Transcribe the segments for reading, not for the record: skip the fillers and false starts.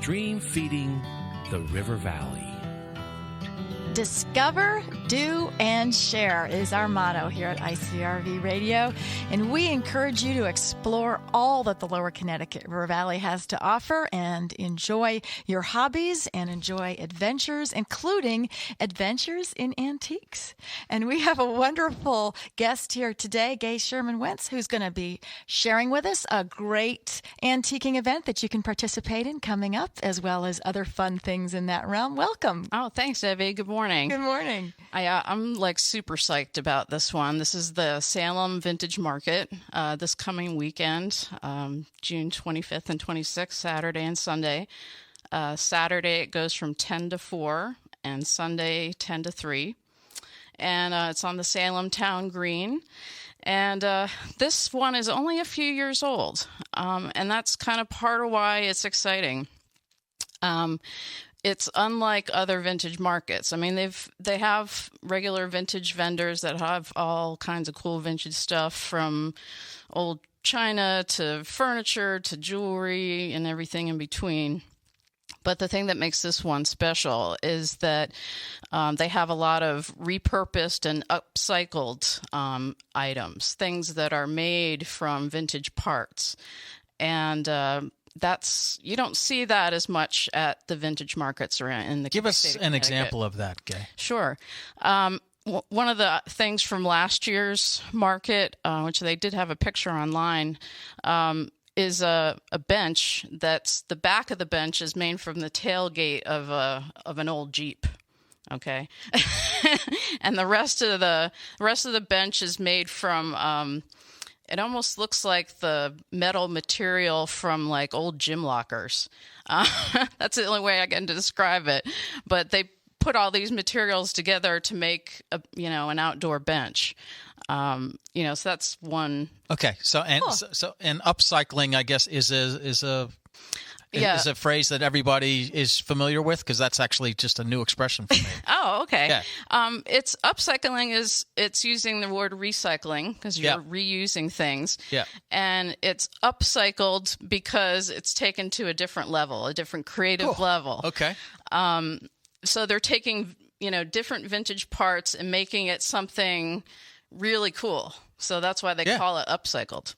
Dream feeding the River Valley. Discover, do, and share is our motto here at ICRV Radio, and we encourage you to explore all that the Lower Connecticut River Valley has to offer and enjoy your hobbies and enjoy adventures, including adventures in antiques. And we have a wonderful guest here today, Gay Sherman-Wentz, who's going to be sharing with us a great antiquing event that you can participate in coming up, as well as other fun things in that realm. Welcome. Oh, thanks, Debbie. Good morning. Good morning. I'm super psyched about this one. This is the Salem Vintage Market this coming weekend, June 25th and 26th, Saturday and Sunday. Saturday it goes from 10 to 4 and Sunday 10 to 3. And it's on the Salem Town Green. And this one is only a few years old. And that's kind of part of why it's exciting. It's unlike other vintage markets. I mean, they have regular vintage vendors that have all kinds of cool vintage stuff, from old china to furniture to jewelry and everything in between. But the thing that makes this one special is that they have a lot of repurposed and upcycled items, things that are made from vintage parts. And you don't see that as much at the vintage markets around in the Give us state of an Connecticut. example of that, Gay. Sure. One of the things from last year's market, which they did have a picture online, is a bench that's the back of the bench is made from the tailgate of an old Jeep. Okay, and the rest of the bench is made from. It almost looks like the metal material from like old gym lockers. That's the only way I can describe it. But they put all these materials together to make an outdoor bench. So that's one. Okay, so upcycling, I guess, is a phrase that everybody is familiar with, because that's actually just a new expression for me. Oh, okay. Yeah. It's upcycling it's using the word recycling because you're reusing things. Yeah. And it's upcycled because it's taken to a different level, a different creative level. Okay. So they're taking, different vintage parts and making it something really cool. So that's why they call it upcycled.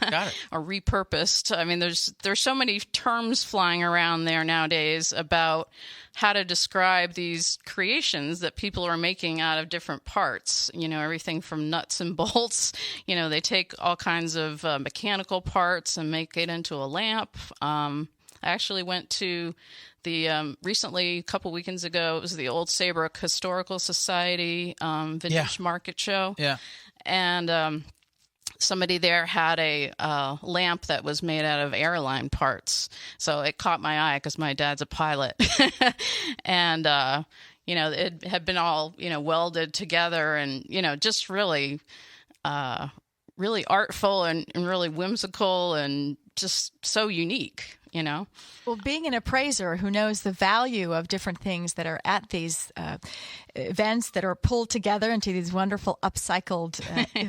Got it. Or repurposed. I mean, there's so many terms flying around there nowadays about how to describe these creations that people are making out of different parts. Everything from nuts and bolts. They take all kinds of mechanical parts and make it into a lamp. I actually went to the recently, a couple weekends ago, it was the Old Saybrook Historical Society Vintage Market Show. Yeah. And somebody there had a lamp that was made out of airline parts. So it caught my eye because my dad's a pilot. And, it had been all, welded together and, just really, really artful and really whimsical and just so unique. Well, being an appraiser who knows the value of different things that are at these events that are pulled together into these wonderful upcycled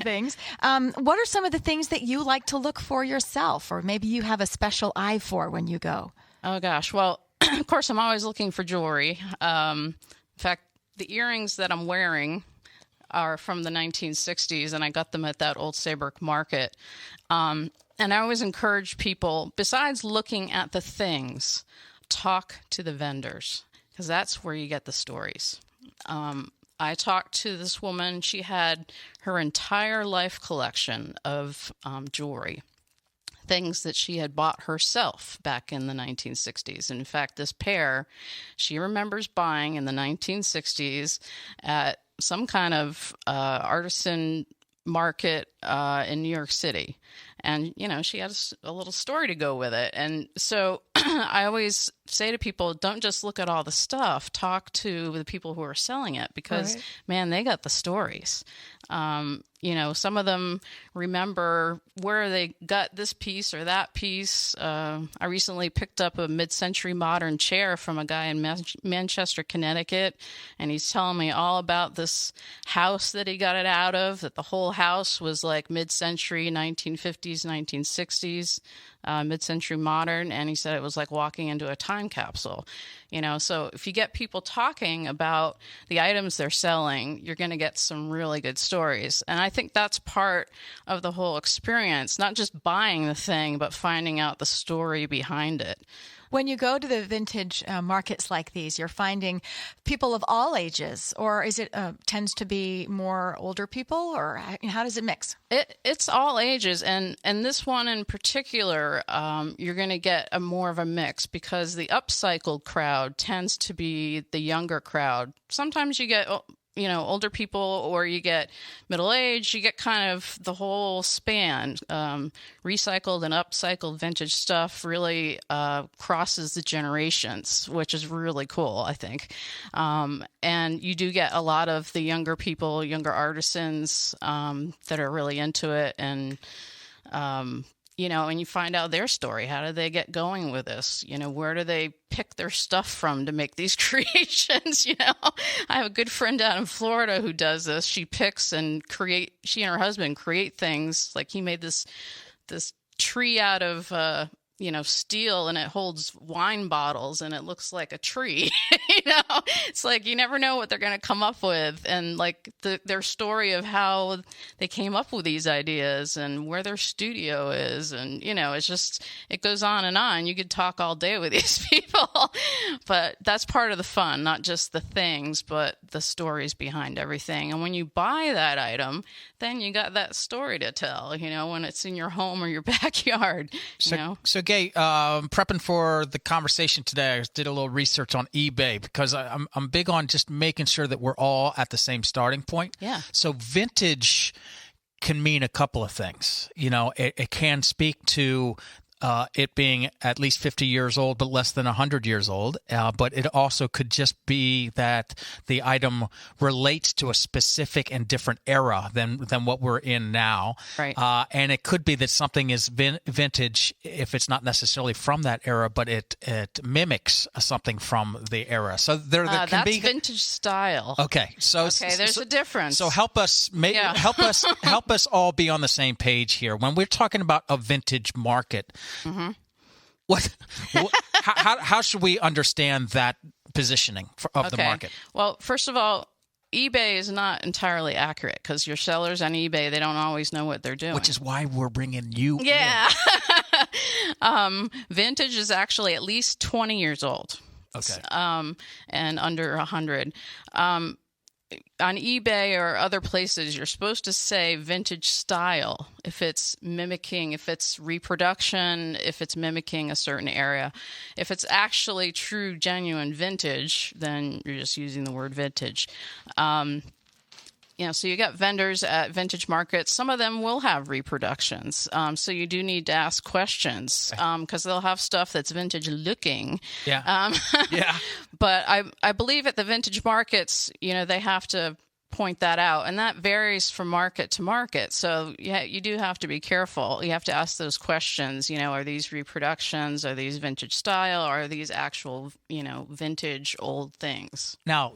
things, what are some of the things that you like to look for yourself, or maybe you have a special eye for when you go? Oh, gosh. Well, of course, I'm always looking for jewelry. In fact, the earrings that I'm wearing are from the 1960s, and I got them at that Old Saybrook Market. And I always encourage people, besides looking at the things, talk to the vendors, because that's where you get the stories. I talked to this woman. She had her entire life collection of jewelry, things that she had bought herself back in the 1960s. In fact, this pair she remembers buying in the 1960s at some kind of artisan market in New York City. And, she has a little story to go with it. And so I always say to people, don't just look at all the stuff. Talk to the people who are selling it because, man, they got the stories. Some of them remember where they got this piece or that piece. I recently picked up a mid-century modern chair from a guy in Manchester, Connecticut, and he's telling me all about this house that he got it out of, that the whole house was like mid-century, 1950s, 1960s. mid-century modern, and he said it was like walking into a time capsule. So if you get people talking about the items they're selling, you're going to get some really good stories. And I think that's part of the whole experience, not just buying the thing, but finding out the story behind it. When you go to the vintage markets like these, you're finding people of all ages, or is it tends to be more older people, or how does it mix? It's all ages, and this one in particular, you're going to get more of a mix because the upcycled crowd tends to be the younger crowd. Sometimes you get older people, or you get middle age. You get kind of the whole span. Recycled and upcycled vintage stuff really crosses the generations, which is really cool, I think. And you do get a lot of the younger people, younger artisans that are really into it, and and you find out their story. How do they get going with this? Where do they pick their stuff from to make these creations? I have a good friend out in Florida who does this. She picks and she and her husband create things. Like he made this tree out of steel, and it holds wine bottles, and it looks like a tree. It's like you never know what they're going to come up with, and like their story of how they came up with these ideas and where their studio is, and it's just, it goes on and on. You could talk all day with these people, but that's part of the fun, not just the things, but the stories behind everything. And when you buy that item, then you got that story to tell, when it's in your home or your backyard. So Gay, prepping for the conversation today, I did a little research on eBay because I'm big on just making sure that we're all at the same starting point. Yeah. So vintage can mean a couple of things. It can speak to it being at least 50 years old, but less than 100 years old. But it also could just be that the item relates to a specific and different era than what we're in now. Right. And it could be that something is vintage if it's not necessarily from that era, but it mimics something from the era. So there can that's be vintage style. Okay. There's a difference. So help us, help us all be on the same page here. When we're talking about a vintage market, mm-hmm. How should we understand that positioning of the market? Well, first of all, eBay is not entirely accurate because your sellers on eBay, they don't always know what they're doing. Which is why we're bringing you in. Vintage is actually at least 20 years old. Okay. And under 100. On eBay or other places, you're supposed to say vintage style if it's mimicking, if it's reproduction, if it's mimicking a certain area. If it's actually true, genuine vintage, then you're just using the word vintage. So you got vendors at vintage markets. Some of them will have reproductions. So you do need to ask questions because they'll have stuff that's vintage looking. Yeah. Yeah. But I believe at the vintage markets, they have to point that out. And that varies from market to market. So yeah, you do have to be careful. You have to ask those questions. Are these reproductions? Are these vintage style? Or are these actual, vintage old things? Now,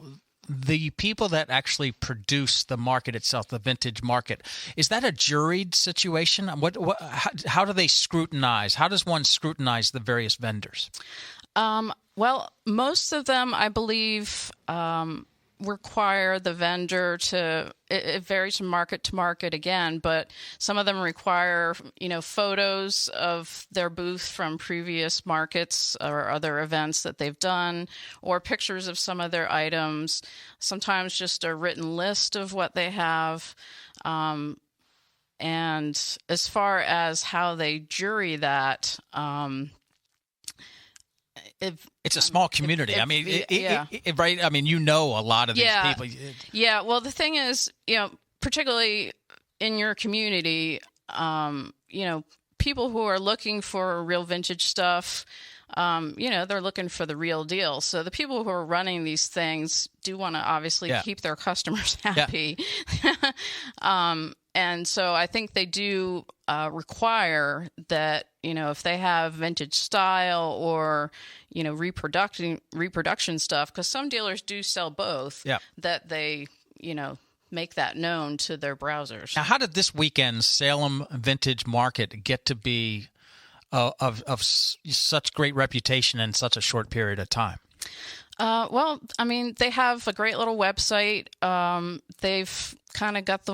the people that actually produce the market itself, the vintage market, is that a juried situation? How do they scrutinize? How does one scrutinize the various vendors? Well, most of them, I believe, require the vendor to, it varies from market to market again, but some of them require, photos of their booth from previous markets or other events that they've done, or pictures of some of their items, sometimes just a written list of what they have. And as far as how they jury that, it's a small community. Right? I mean, a lot of these people. Yeah. Well, the thing is, particularly in your community, people who are looking for real vintage stuff, they're looking for the real deal. So the people who are running these things do want to obviously keep their customers happy. Yeah. And so I think they do require that, if they have vintage style or, reproduction stuff, because some dealers do sell both, that they, make that known to their browsers. Now, how did this weekend's Salem Vintage Market get to be such great reputation in such a short period of time? Well, I mean, they have a great little website. They've kind of got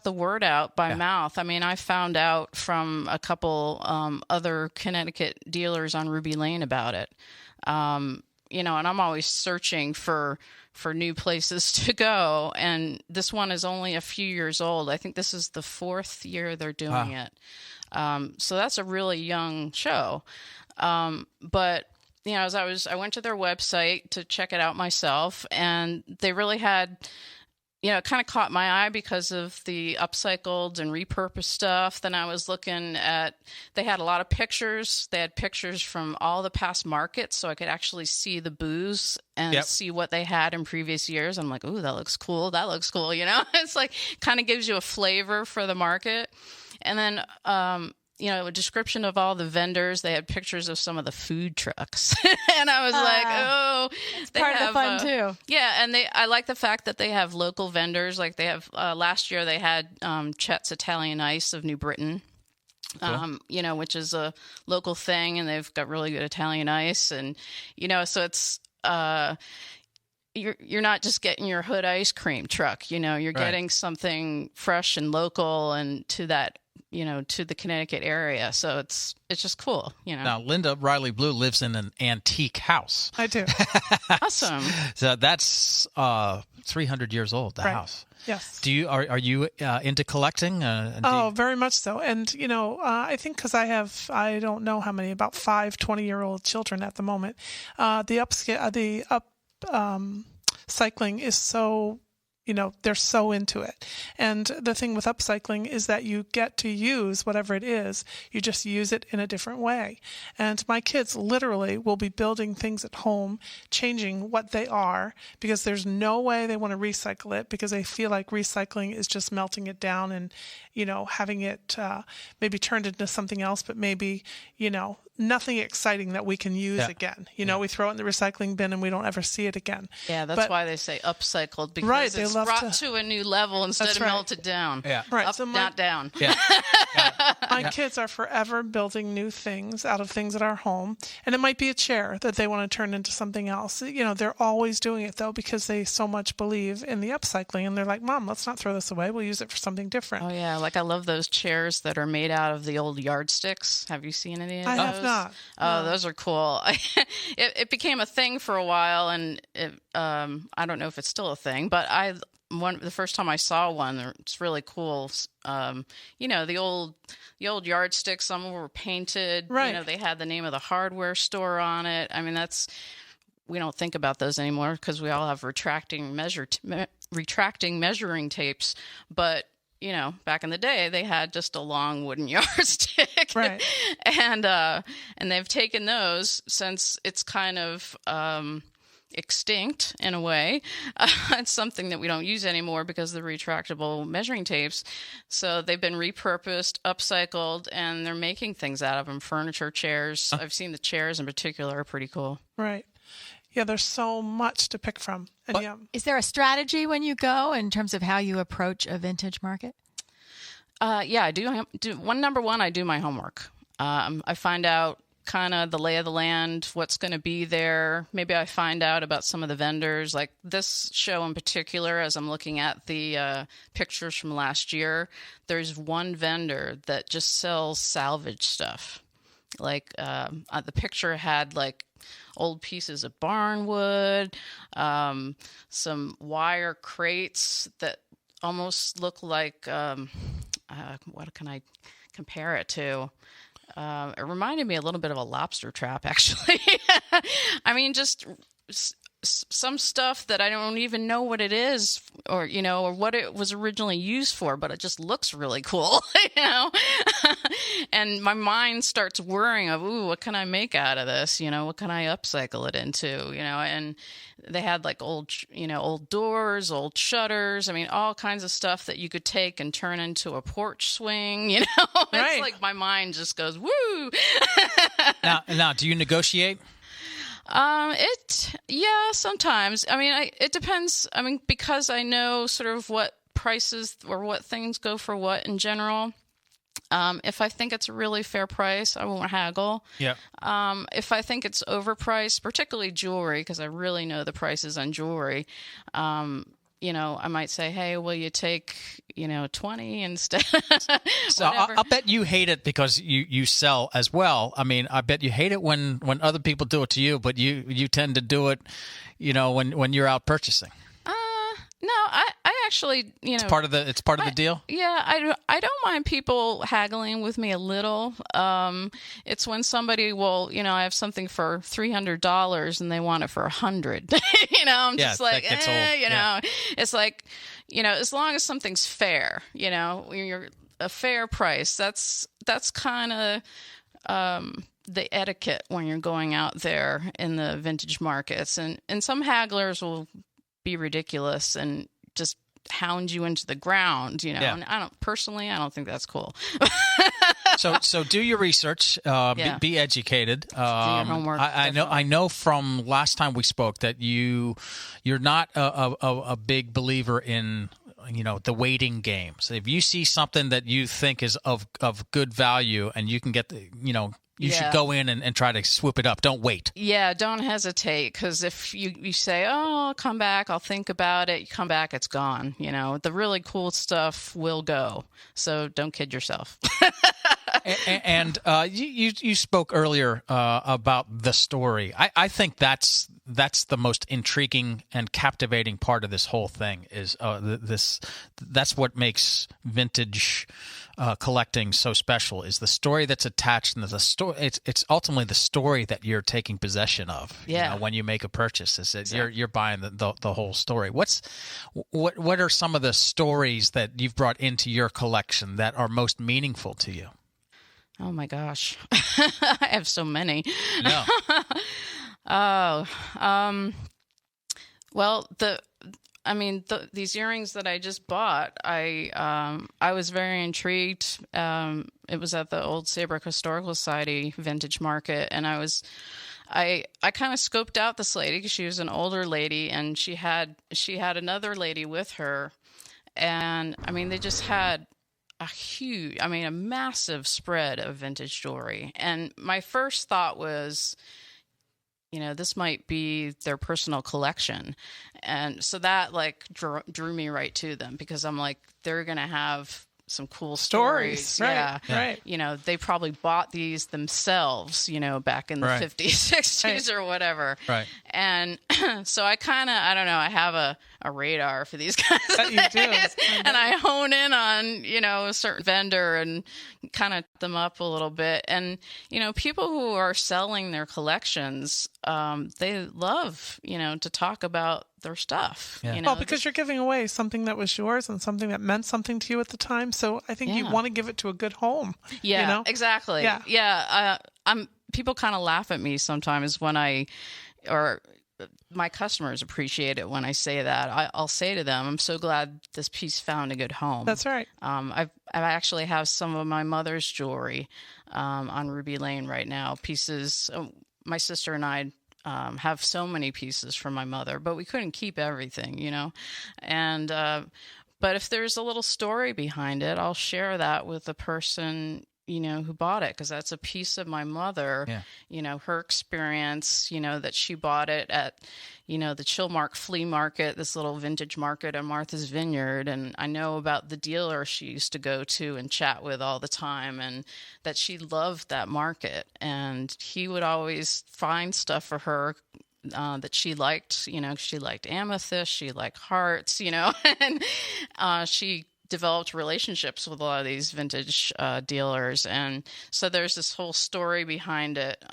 the word out by mouth. I mean, I found out from a couple other Connecticut dealers on Ruby Lane about it. And I'm always searching for new places to go. And this one is only a few years old. I think this is the 4th year they're doing it. So that's a really young show. But as I went to their website to check it out myself, and they really had, it kind of caught my eye because of the upcycled and repurposed stuff. Then I was looking at, they had a lot of pictures. They had pictures from all the past markets, so I could actually see the booths and see what they had in previous years. I'm like, ooh, that looks cool. That looks cool. It's like kind of gives you a flavor for the market. And then, a description of all the vendors. They had pictures of some of the food trucks. And I was like, oh, it's part of the fun too. Yeah. And I like the fact that they have local vendors. Like they have, last year they had Chet's Italian Ice of New Britain, cool. Which is a local thing, and they've got really good Italian ice. And, so it's, you're not just getting your Hood ice cream truck, you're getting something fresh and local and to that, to the Connecticut area. So it's just cool, Now, Linda Riley Blue lives in an antique house. I do. Awesome. So that's 300 years old, the house. Yes. Are you into collecting? Very much so. And, I think because I don't know how many, about 5 20-year-old children at the moment, the upcycling is so, they're so into it. And the thing with upcycling is that you get to use whatever it is. You just use it in a different way. And my kids literally will be building things at home, changing what they are, because there's no way they want to recycle it, because they feel like recycling is just melting it down and, having it maybe turned into something else, but maybe, nothing exciting that we can use again. We throw it in the recycling bin and we don't ever see it again. Yeah, that's why they say upcycled, because it's brought to a new level instead of melted down. Yeah. Right. Up, not down. Yeah. My kids are forever building new things out of things at our home. And it might be a chair that they want to turn into something else. They're always doing it, though, because they so much believe in the upcycling. And they're like, Mom, let's not throw this away. We'll use it for something different. Oh, yeah. Like I love those chairs that are made out of the old yardsticks. Have you seen any of those? I have not. Oh, those are cool. It became a thing for a while, and I don't know if it's still a thing, but the first time I saw one, it's really cool. The old yardsticks, some of them were painted. Right. They had the name of the hardware store on it. I mean, we don't think about those anymore because we all have retracting measuring tapes, but back in the day, they had just a long wooden yardstick, right? And they've taken those since it's kind of extinct in a way. It's something that we don't use anymore because of the retractable measuring tapes. So they've been repurposed, upcycled, and they're making things out of them. Furniture, chairs. I've seen the chairs in particular are pretty cool. Right. Yeah, there's so much to pick from. And Is there a strategy when you go in terms of how you approach a vintage market? Yeah, I do. Number one, I do my homework. I find out kind of the lay of the land, what's going to be there. Maybe I find out about some of the vendors. Like this show in particular, as I'm looking at the pictures from last year, there's one vendor that just sells salvage stuff. Like the picture had like old pieces of barnwood, some wire crates that almost look like, what can I compare it to? It reminded me a little bit of a lobster trap, actually. I mean, just some stuff that I don't even know what it is or what it was originally used for, but it just looks really cool, and my mind starts worrying of, ooh, what can I make out of this? What can I upcycle it into? And they had like old doors, old shutters. I mean, all kinds of stuff that you could take and turn into a porch swing, Right. It's like my mind just goes, woo. Now, do you negotiate? Sometimes. I mean, it depends. I mean, because I know sort of what prices or what things go for what in general. If I think it's a really fair price, I won't haggle. Yeah. If I think it's overpriced, particularly jewelry, because I really know the prices on jewelry, I might say, hey, will you take, 20 instead? So I'll bet you hate it because you sell as well. I mean, I bet you hate it when other people do it to you, but you tend to do it, when you're out purchasing. No, I actually, It's part of the deal. Yeah, I don't mind people haggling with me a little. It's when somebody will, I have something for $300 and they want it for $100. I'm just like, it's like, as long as something's fair, when you're a fair price, that's kind of the etiquette when you're going out there in the vintage markets, and some hagglers will be ridiculous and just hound you into the ground, and I don't think that's cool. So do your research, be educated. Do your homework. I know from last time we spoke that you're not a big believer in the waiting game. So if you see something that you think is of good value and you can get you should go in and try to swoop it up. Don't wait. Yeah, don't hesitate, because if you say, oh, I'll come back, I'll think about it, you come back, it's gone. The really cool stuff will go. So don't kid yourself. And you spoke earlier about the story. I think that's the most intriguing and captivating part of this whole thing is that's what makes vintage collecting so special, is the story that's attached, and the story. It's ultimately the story that you're taking possession of. Yeah. When you make a purchase, is that you're buying the whole story. What are some of the stories that you've brought into your collection that are most meaningful to you? Oh my gosh, I have so many. Yeah. Well, these earrings that I just bought, I was very intrigued. It was at the Old Saybrook Historical Society vintage market, and I kind of scoped out this lady because she was an older lady, and she had another lady with her, and they just had a massive spread of vintage jewelry. And my first thought was, this might be their personal collection. And so that drew me right to them, because I'm like, they're going to have some cool stories. Right, Yeah. right. They probably bought these themselves, back in the 50s, 60s or whatever. Right. And so I kind of, I don't know, I have a radar for these kinds of things. You do. And I hone in on, a certain vendor and kind of them up a little bit. And, people who are selling their collections, they love, to talk about their stuff. Yeah. Well, because you're giving away something that was yours and something that meant something to you at the time. So I think you want to give it to a good home. Yeah, exactly. Yeah. Yeah. People kind of laugh at me sometimes when my customers appreciate it when I say that. I'll say to them, I'm so glad this piece found a good home. That's right. I actually have some of my mother's jewelry on Ruby Lane right now. Pieces. My sister and I have so many pieces from my mother, but we couldn't keep everything, And but if there's a little story behind it, I'll share that with the person who bought it, because that's a piece of my mother. Yeah. Her experience. That she bought it at the Chilmark Flea Market, this little vintage market in Martha's Vineyard, and I know about the dealer she used to go to and chat with all the time, and that she loved that market, and he would always find stuff for her that she liked. She liked amethyst, she liked hearts, and she developed relationships with a lot of these vintage dealers, and so there's this whole story behind it.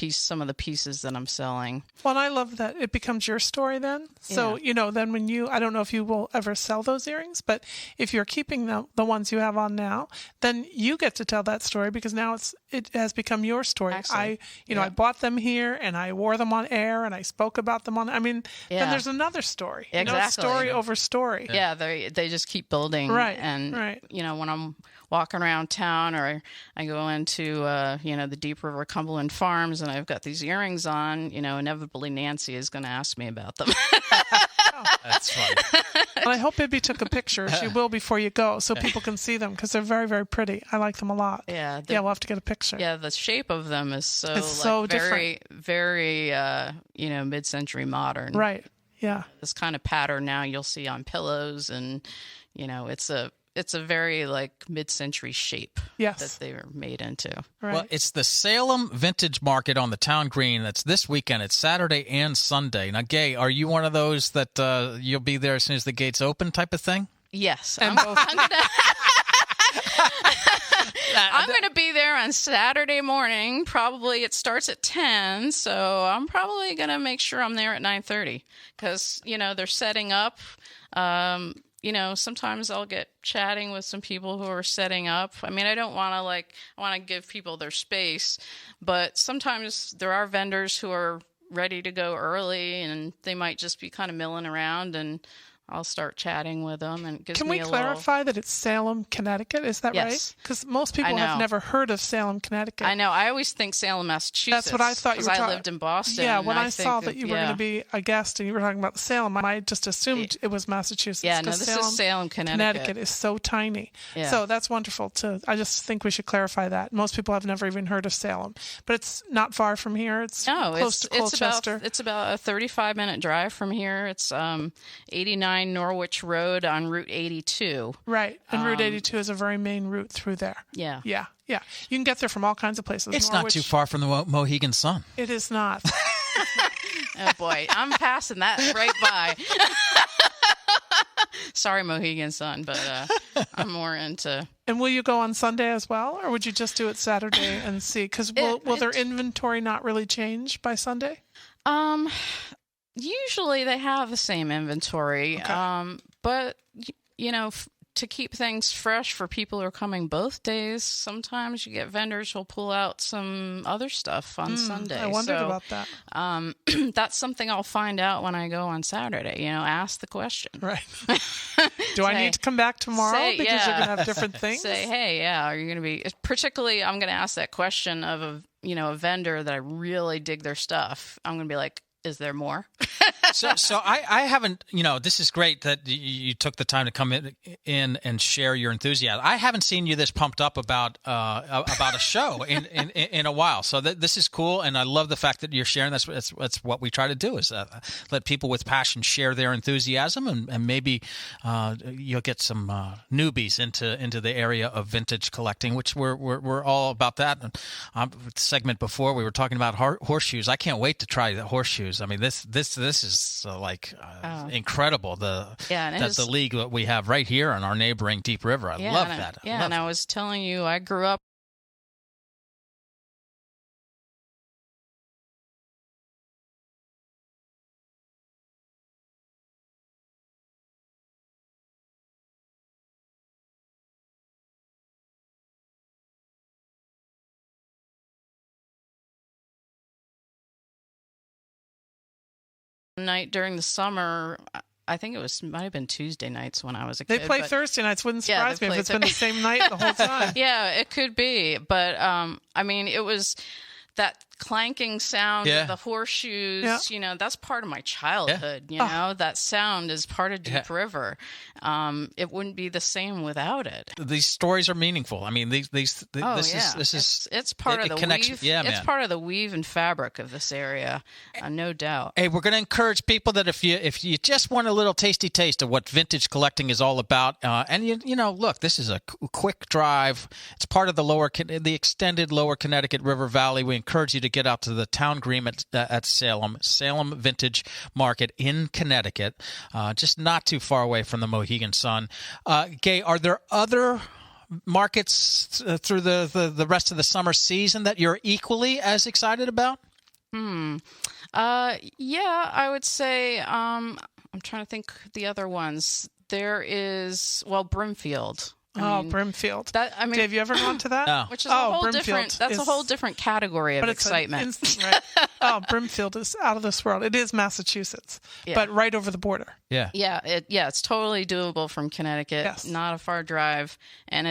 Some of the pieces that I'm selling. Well, and I love that it becomes your story then. So, then when I don't know if you will ever sell those earrings, but if you're keeping the ones you have on now, then you get to tell that story, because now it has become your story. Excellent. I bought them here and I wore them on air and I spoke about them on, then there's another story. Exactly. Story over story. Yeah, they just keep building. Right. And, right. When I'm walking around town, or I go into, the Deep River Cumberland Farms, and I've got these earrings on, inevitably Nancy is going to ask me about them. That's funny. And I hope Bibby took a picture. She will before you go, so people can see them because they're very, very pretty. I like them a lot. Yeah. Yeah, we'll have to get a picture. Yeah, the shape of them is so It's so very, very, mid-century modern. Right. Yeah. This kind of pattern now you'll see on pillows, and it's a very like mid-century shape Yes. that they were made into. Right. Well, it's the Salem Vintage Market on the Town Green. That's this weekend. It's Saturday and Sunday. Now, Gay, are you one of those that you'll be there as soon as the gates open type of thing? Yes, And both- I'm going to be there on Saturday morning. Probably it starts at 10, so I'm probably going to make sure I'm there at 9:30 because, they're setting up. Sometimes I'll get chatting with some people who are setting up. I mean, I don't want to I want to give people their space, but sometimes there are vendors who are ready to go early and they might just be kind of milling around, and I'll start chatting with them, and it gives Can me we a clarify that it's Salem, Connecticut? Is that right? Yes. Because most people I have know. never heard of Salem, Connecticut. I know. I always think Salem, Massachusetts. That's what I thought you were because talking. I lived in Boston. Yeah, and when I think saw that you were going yeah. to be a guest and you were talking about Salem, I just assumed it was Massachusetts. Yeah, no, 'cause this is Salem, Connecticut is so tiny. Yeah. So that's wonderful. I just think we should clarify that. Most people have never even heard of Salem, but it's not far from here. It's close to Colchester. It's about a 35-minute drive from here. It's 89 Norwich Road on Route 82. Right, and Route 82 is a very main route through there. Yeah. Yeah. You can get there from all kinds of places. It's Norwich, not too far from the Mohegan Sun. It is not. Oh boy, I'm passing that right by. Sorry, Mohegan Sun, but I'm more into. And will you go on Sunday as well, or would you just do it Saturday and see? Because will their inventory not really change by Sunday? Usually they have the same inventory, Okay. but to keep things fresh for people who are coming both days, sometimes you get vendors who'll pull out some other stuff on Sunday. I wondered So, about that. that's something I'll find out when I go on Saturday. Ask the question. Right. Do I need to come back tomorrow because you're going to have different things? Say, hey, are you going to be? Particularly, I'm going to ask that question of a vendor that I really dig their stuff. I'm going to be like, is there more? So I haven't, this is great that you took the time to come in and share your enthusiasm. I haven't seen you this pumped up about a show in a while. So this is cool, and I love the fact that you're sharing. That's what we try to do is let people with passion share their enthusiasm, and maybe you'll get some newbies into the area of vintage collecting, which we're all about that. And the segment before we were talking about horseshoes. I can't wait to try the horseshoes. I mean, this is incredible. The league that we have right here on our neighboring Deep River. I love that. I was telling you, I grew up. Night during the summer, I think might have been Tuesday nights when I was a kid. They play Thursday nights. Wouldn't surprise me if it's been the same night the whole time. Yeah, it could be. But, it was that clanking sound of the horseshoes. Yeah. That's part of my childhood. That sound is part of Deep River. It wouldn't be the same without it. These stories are meaningful. I mean, this is it's part of the connects. weave. Yeah, it's part of the weave and fabric of this area, no doubt. Hey, we're going to encourage people that if you just want a little tasty taste of what vintage collecting is all about, and look, this is a quick drive. It's part of the extended Lower Connecticut River Valley. We encourage you to get out to the Town Green at Salem Vintage Market in Connecticut, just not too far away from the Mohegan Sun. Gay, are there other markets through the rest of the summer season that you're equally as excited about? Yeah, I would say I'm trying to think the other ones. There is Brimfield. Brimfield. Have you ever gone to that? No. Which is a whole different. That's a whole different category of excitement. Right? Brimfield is out of this world. It is Massachusetts, but right over the border. Yeah. Yeah. It's totally doable from Connecticut. Yes. Not a far drive, and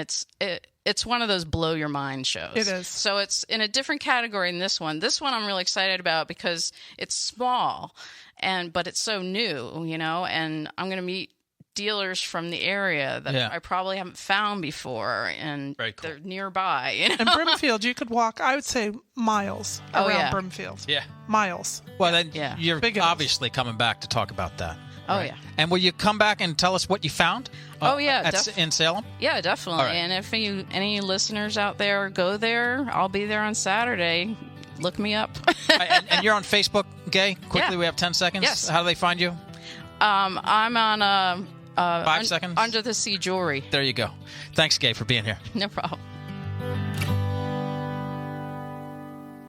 it's one of those blow your mind shows. It is. So it's in a different category than this one. This one I'm really excited about because it's small, but it's so new, and I'm going to meet dealers from the area that I probably haven't found before, and they're nearby. And Brimfield, you could walk, I would say, miles around Brimfield. Yeah. Miles. Well, then you're Big obviously coming back to talk about that. Oh, yeah. And will you come back and tell us what you found? In Salem? Yeah, definitely. Right. And if any listeners out there go there, I'll be there on Saturday. Look me up. And you're on Facebook, Gay? Quickly, we have 10 seconds. Yes. How do they find you? I'm on 5 seconds? Under the Sea Jewelry. There you go. Thanks, Gay, for being here. No problem.